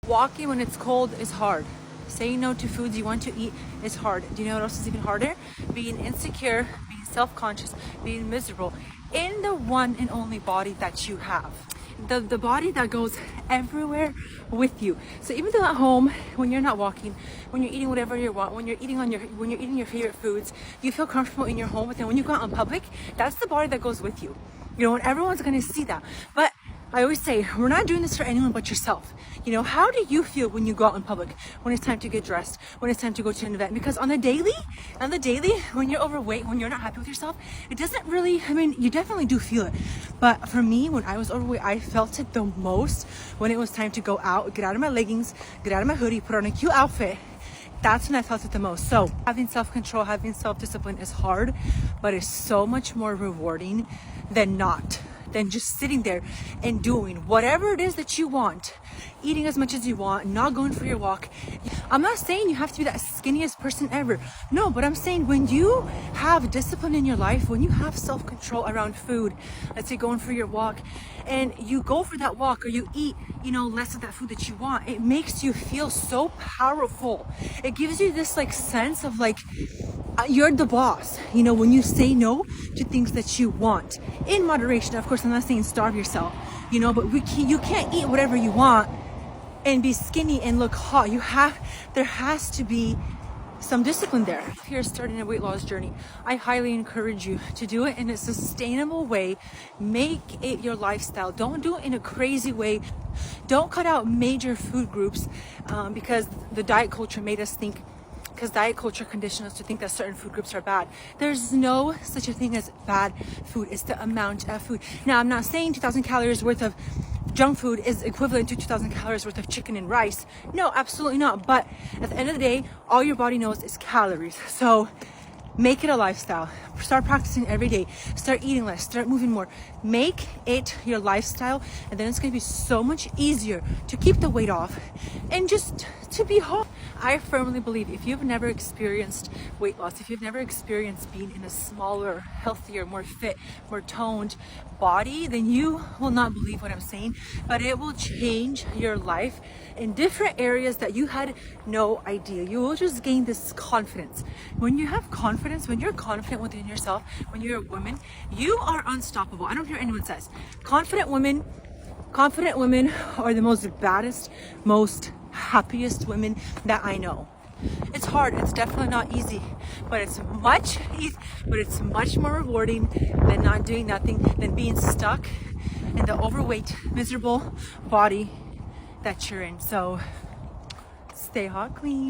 Walking when it's cold is hard. Saying no to foods you want to eat is hard. Do you know what else is even harder? Being insecure, being self-conscious, being miserable in the one and only body that you have. The body that goes everywhere with you. So even though at home, when you're not walking, when you're eating whatever you want, when you're eating your favorite foods, you feel comfortable in your home. But then when you go out in public, that's the body that goes with you. You know, and everyone's gonna see that. But I always say, we're not doing this for anyone but yourself. You know, how do you feel when you go out in public, when it's time to get dressed, when it's time to go to an event? Because on the daily, when you're overweight, when you're not happy with yourself, it doesn't really, I mean, you definitely do feel it. But for me, when I was overweight, I felt it the most when it was time to go out, get out of my leggings, get out of my hoodie, put on a cute outfit. That's when I felt it the most. So having self-control, having self-discipline is hard, but it's so much more rewarding than just sitting there and doing whatever it is that you want, eating as much as you want, not going for your walk. I'm not saying you have to be that skinniest person ever. No, but I'm saying when you have discipline in your life, when you have self-control around food, let's say going for your walk, and you go for that walk or you eat, you know, less of that food that you want, it makes you feel so powerful. It gives you this like sense of like, you're the boss, you know, when you say no to things that you want in moderation. Of course, I'm not saying starve yourself, you know, but you can't eat whatever you want and be skinny and look hot. There has to be some discipline there. If you're starting a weight loss journey, I highly encourage you to do it in a sustainable way. Make it your lifestyle. Don't do it in a crazy way. Don't cut out major food groups because the diet culture made us think, because diet culture conditions us to think that certain food groups are bad. There's no such a thing as bad food. It's the amount of food. Now, I'm not saying 2,000 calories worth of junk food is equivalent to 2,000 calories worth of chicken and rice. No, absolutely not. But at the end of the day, all your body knows is calories. So make it a lifestyle. Start practicing every day. Start eating less. Start moving more. Make it your lifestyle, and then it's going to be so much easier to keep the weight off and just to be whole. I firmly believe if you've never experienced weight loss, if you've never experienced being in a smaller, healthier, more fit, more toned body, then you will not believe what I'm saying. But it will change your life in different areas that you had no idea. You will just gain this confidence. When you have confidence, when you're confident within yourself, when you're a woman, you are unstoppable. I don't care what anyone says. Confident women are the most baddest, most happiest women that I know. It's hard. It's definitely not easy, but it's much more rewarding than not doing nothing, than being stuck in the overweight, miserable body that you're in. So stay hot, queen.